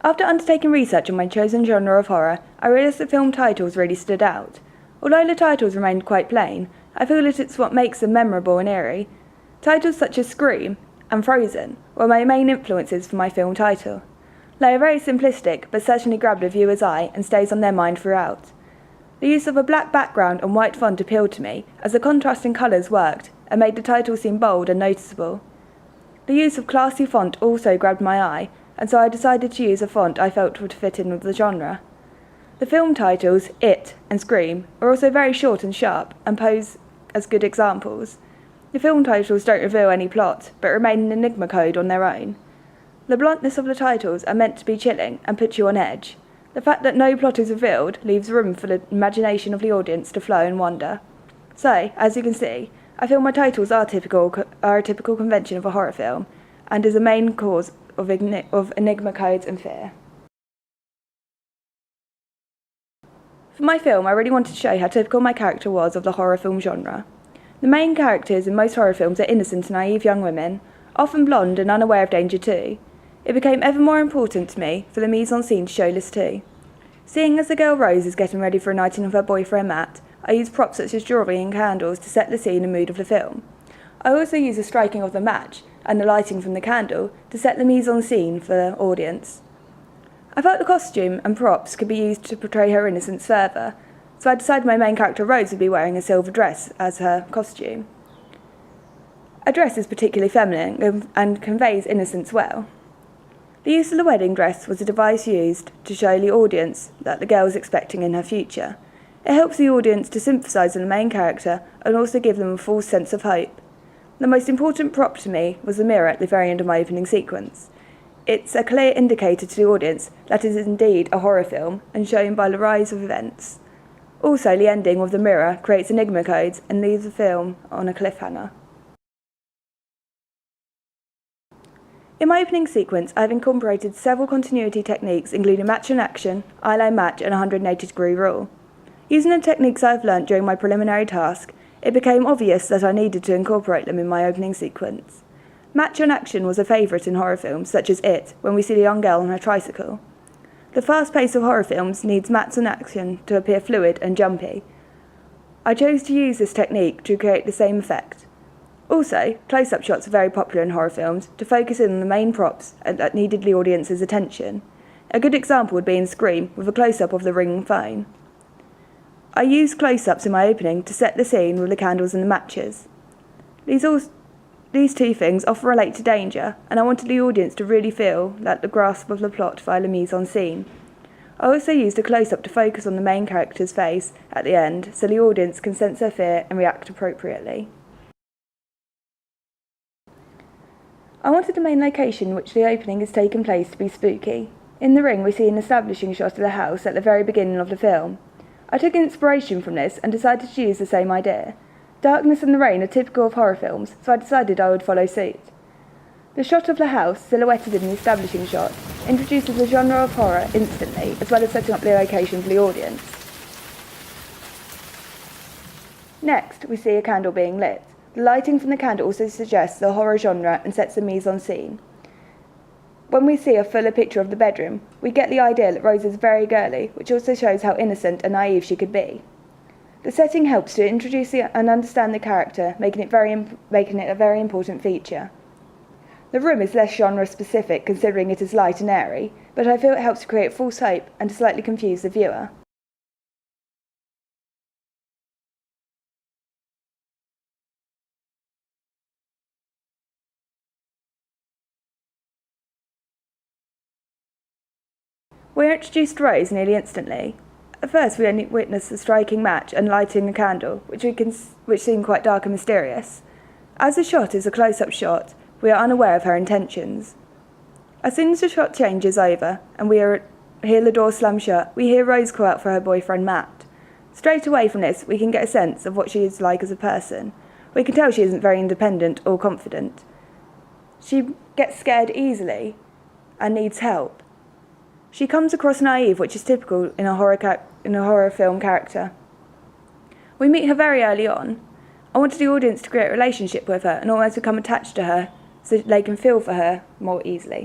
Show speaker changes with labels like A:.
A: After undertaking research on my chosen genre of horror, I realised that film titles really stood out. Although the titles remained quite plain, I feel that it's what makes them memorable and eerie. Titles such as Scream and Frozen were my main influences for my film title. They are very simplistic, but certainly grab the viewer's eye and stays on their mind throughout. The use of a black background and white font appealed to me, as the contrasting colours worked and made the title seem bold and noticeable. The use of classy font also grabbed my eye, and so I decided to use a font I felt would fit in with the genre. The film titles, It and Scream, are also very short and sharp and pose as good examples. The film titles don't reveal any plot, but remain an enigma code on their own. The bluntness of the titles are meant to be chilling and put you on edge. The fact that no plot is revealed leaves room for the imagination of the audience to flow and wander. So, as you can see, I feel my titles are a typical convention of a horror film, and is a main cause of enigma codes and fear. For my film, I really wanted to show how typical my character was of the horror film genre. The main characters in most horror films are innocent and naive young women, often blonde and unaware of danger too. It became ever more important to me for the mise-en-scene to show this too. Seeing as the girl Rose is getting ready for a night in with her boyfriend Matt, I use props such as jewellery and candles to set the scene and mood of the film. I also use the striking of the match and the lighting from the candle to set the mise-en-scene for the audience. I felt the costume and props could be used to portray her innocence further, so I decided my main character Rose would be wearing a silver dress as her costume. A dress is particularly feminine and conveys innocence well. The use of the wedding dress was a device used to show the audience that the girl was expecting in her future. It helps the audience to sympathise with the main character and also give them a false sense of hope. The most important prop to me was the mirror at the very end of my opening sequence. It's a clear indicator to the audience that it is indeed a horror film and shown by the rise of events. Also, the ending with the mirror creates enigma codes and leaves the film on a cliffhanger. In my opening sequence, I have incorporated several continuity techniques including match and action, eyeline match and 180-degree rule. Using the techniques I have learnt during my preliminary task, it became obvious that I needed to incorporate them in my opening sequence. Match and action was a favourite in horror films such as It, when we see the young girl on her tricycle. The fast pace of horror films needs match and action to appear fluid and jumpy. I chose to use this technique to create the same effect. Also, close-up shots are very popular in horror films to focus in on the main props that needed the audience's attention. A good example would be in Scream with a close-up of the ringing phone. I used close-ups in my opening to set the scene with the candles and the matches. These two things often relate to danger, and I wanted the audience to really feel that the grasp of the plot via the mise-en-scene. I also used a close-up to focus on the main character's face at the end, so the audience can sense their fear and react appropriately. I wanted the main location in which the opening is taking place to be spooky. In the ring we see an establishing shot of the house at the very beginning of the film. I took inspiration from this and decided to use the same idea. Darkness and the rain are typical of horror films, so I decided I would follow suit. The shot of the house, silhouetted in the establishing shot, introduces the genre of horror instantly, as well as setting up the location for the audience. Next, we see a candle being lit. The lighting from the candle also suggests the horror genre and sets the mise-en-scene. When we see a fuller picture of the bedroom, we get the idea that Rose is very girly, which also shows how innocent and naive she could be. The setting helps to introduce and understand the character, making it a very important feature. The room is less genre-specific considering it is light and airy, but I feel it helps to create false hope and to slightly confuse the viewer. We are introduced to Rose nearly instantly. At first we only witness the striking match and lighting a candle, which seem quite dark and mysterious. As the shot is a close-up shot, we are unaware of her intentions. As soon as the shot changes over and we hear the door slam shut, we hear Rose call out for her boyfriend Matt. Straight away from this, we can get a sense of what she is like as a person. We can tell she isn't very independent or confident. She gets scared easily and needs help. She comes across naive, which is typical in a horror film character. We meet her very early on. I wanted the audience to create a relationship with her and almost become attached to her so they can feel for her more easily.